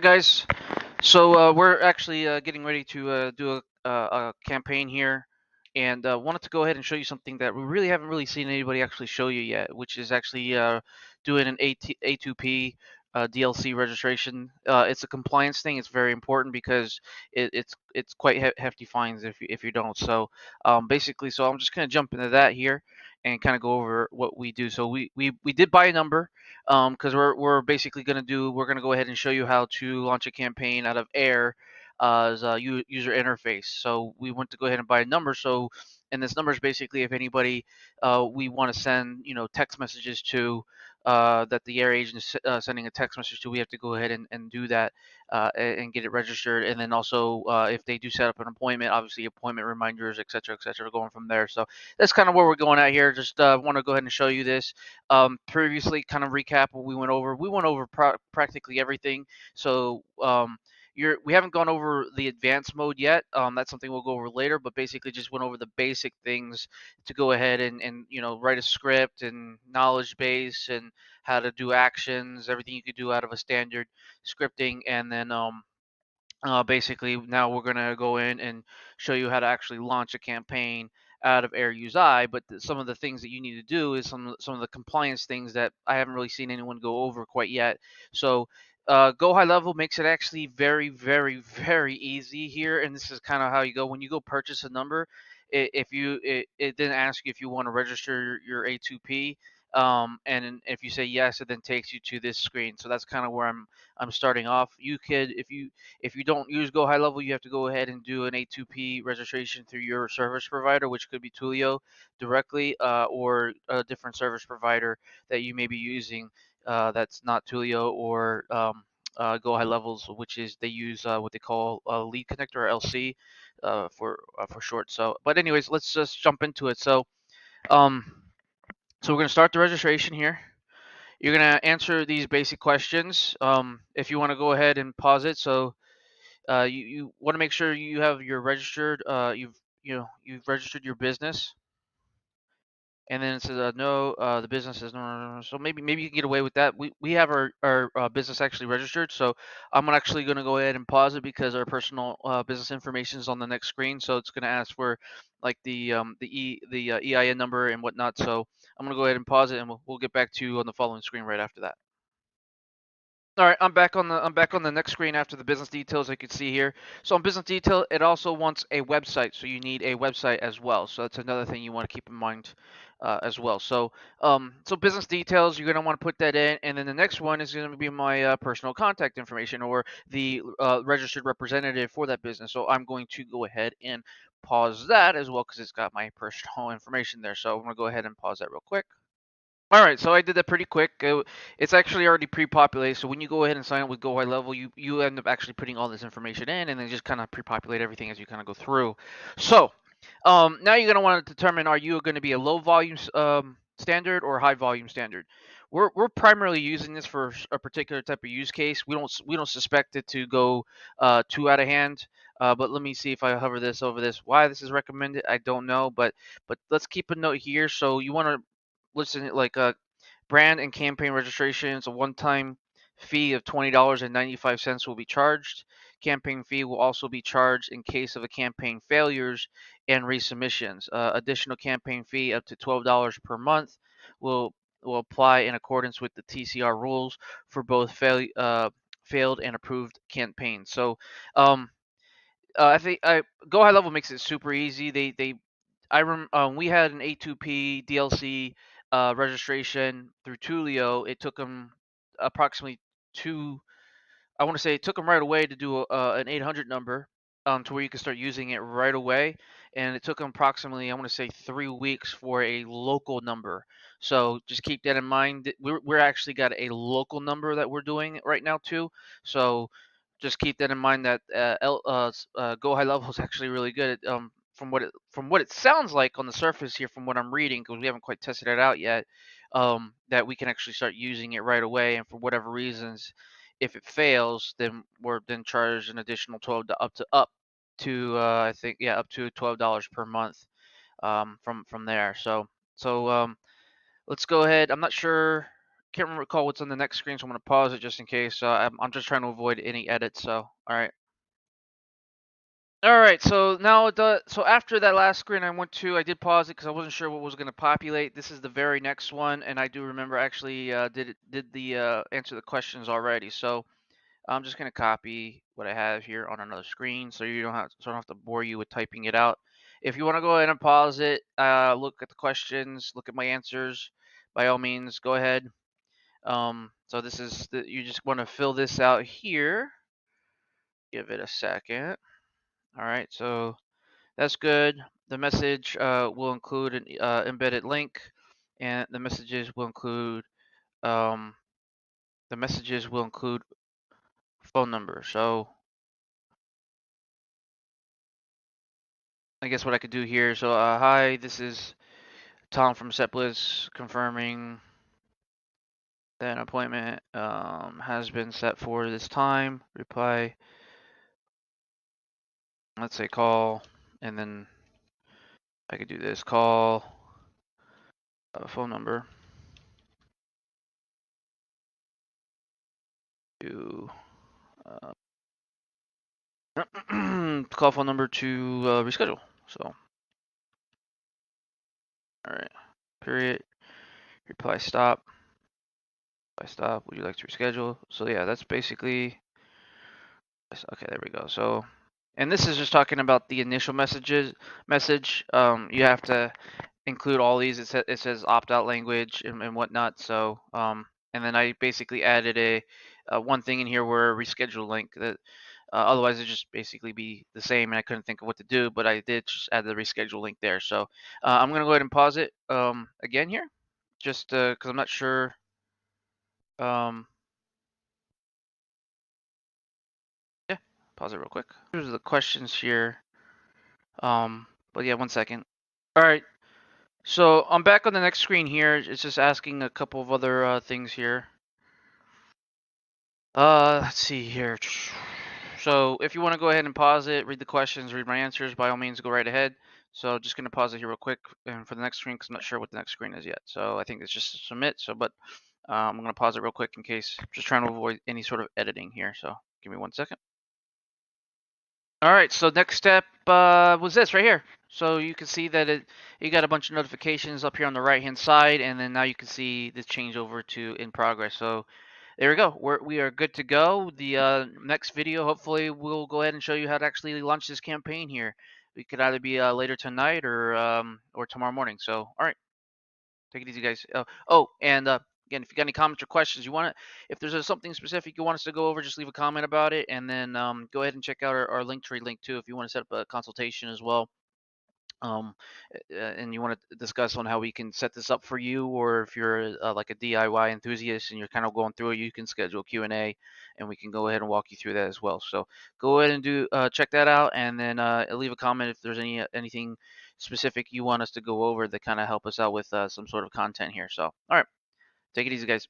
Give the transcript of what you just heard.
Guys, so we're actually getting ready to do a campaign here, and wanted to go ahead and show you something that we really haven't really seen anybody actually show you yet, which is actually doing an A2P DLC registration. It's a compliance thing. It's very important because it's quite hefty fines if you don't. So basically, so I'm just gonna jump into that here and kind of go over what we do. So we did buy a number because we're basically we're gonna go ahead and show you how to launch a campaign out of Air as a user interface. So we want to go ahead and buy a number. So and this number is basically if anybody we want to send text messages to. That the air agent is sending a text message to, we have to go ahead and do that and get it registered. And then also, if they do set up an appointment, obviously appointment reminders, et cetera, going from there. So that's kind of where we're going at here. Just want to go ahead and show you this. Previously, kind of recap what we went over. We went over practically everything. So we haven't gone over the advanced mode yet. That's something we'll go over later. But basically, just went over the basic things to go ahead and write a script and knowledge base and how to do actions, everything you could do out of a standard scripting, and then basically now we're going to go in and show you how to actually launch a campaign out of Air Use I. But some of the things that you need to do is some of the compliance things that I haven't really seen anyone go over quite yet. So go high level makes it actually very, very, very easy here, and this is kind of how you go when you go purchase a number. It didn't ask you if you want to register your A2P. And if you say yes, it then takes you to this screen. So that's kind of where I'm starting off. You could, if you don't use Go High Level, you have to go ahead and do an A2P registration through your service provider, which could be Twilio directly, or a different service provider that you may be using that's not Twilio or Go High Levels, which is they use what they call a lead connector or LC for short. So, but anyways, let's just jump into it. Um, so we're gonna start the registration here. You're gonna answer these basic questions. If you want to go ahead and pause it, so you want to make sure you have your registered you've registered your business, and then it says no, the business is no. So maybe you can get away with that. We have our business actually registered, so I'm actually going to go ahead and pause it because our personal business information is on the next screen. So it's going to ask for like the EIN number and whatnot. So I'm going to go ahead and pause it, and we'll get back to you on the following screen right after that. All right, I'm back on the next screen after the business details. I could see here. So on business detail, it also wants a website, so you need a website as well. So that's another thing you want to keep in mind as well. So business details, you're gonna want to put that in, and then the next one is gonna be my personal contact information or the registered representative for that business. So I'm going to go ahead and pause that as well because it's got my personal information there. So I'm gonna go ahead and pause that real quick. All right, so I did that pretty quick. It's actually already pre-populated, so when you go ahead and sign up with Go High Level, you end up actually putting all this information in, and then just kind of pre-populate everything as you kind of go through. So now you're gonna want to determine, are you going to be a low volume standard or high volume standard? We're primarily using this for a particular type of use case. We don't suspect it to go too out of hand. But let me see if I hover this over this. Why this is recommended, I don't know. But let's keep a note here. So you want to listen like brand and campaign registrations, a one-time fee of $20.95 will be charged. Campaign fee will also be charged in case of a campaign failures and resubmissions. Additional campaign fee up to $12 per month will will apply in accordance with the TCR rules for both failed and approved campaigns. So um, I think Go High Level makes it super easy. We had an A2P DLC registration through Tulio. It took them approximately two. I want to say it took them right away to do an 800 number to where you can start using it right away, and it took them approximately, I want to say, 3 weeks for a local number. So just keep that in mind. We're actually got a local number that we're doing right now too. So just keep that in mind that Go High Level is actually really good. From what it sounds like on the surface here, from what I'm reading, because we haven't quite tested it out yet, that we can actually start using it right away. And for whatever reasons, if it fails, then we're then charged an additional 12 up to I think, yeah, up to $12 per month from there. So let's go ahead. I'm not sure. can't recall what's on the next screen, so I'm going to pause it just in case. I'm just trying to avoid any edits. So, all right. All right, so now so after that last screen I did pause it because I wasn't sure what was going to populate. This is the very next one, and I do remember actually did the answer the questions already. So I'm just going to copy what I have here on another screen, so you don't have to bore you with typing it out. If you want to go ahead and pause it, look at the questions, look at my answers. By all means, go ahead. So this is you just want to fill this out here. Give it a second. All right, so that's good. The message will include an embedded link, and the messages will include um, phone number. So I guess what I could do here. So hi, this is Tom from Setbliss confirming that an appointment has been set for this time. Reply. Let's say call, and then I could do this call phone number to call phone number to reschedule. So, all right, period. Reply stop. Reply stop. Would you like to reschedule? So yeah, that's basically. Okay, there we go. So, and this is just talking about the initial message. You have to include all these. It says opt out language and whatnot. So, and then I basically added a one thing in here where reschedule link that. Otherwise, it'd just basically be the same, and I couldn't think of what to do. But I did just add the reschedule link there. So I'm gonna go ahead and pause it again here, just because I'm not sure. Yeah, pause it real quick. Here's the questions here. But yeah, 1 second. All right. So I'm back on the next screen here. It's just asking a couple of other things here. Let's see here. So if you want to go ahead and pause it, read the questions, read my answers, by all means, go right ahead. So just going to pause it here real quick and for the next screen because I'm not sure what the next screen is yet. So I think it's just submit. So, but I'm going to pause it real quick in case, just trying to avoid any sort of editing here. So give me 1 second. All right, so next step was this right here. So you can see that you got a bunch of notifications up here on the right hand side, and then now you can see this change over to in progress. So there we go. We are good to go. The next video, hopefully, we'll go ahead and show you how to actually launch this campaign here. We could either be later tonight or tomorrow morning. So all right, take it easy, guys. And again, if you got any comments or questions, if there's something specific you want us to go over, just leave a comment about it, and then go ahead and check out our Linktree link too if you want to set up a consultation as well. And you want to discuss on how we can set this up for you, or if you're like a DIY enthusiast and you're kind of going through it, you can schedule Q&A, and we can go ahead and walk you through that as well. So go ahead and check that out, and then leave a comment if there's anything specific you want us to go over that kind of help us out with some sort of content here. So all right, take it easy, guys.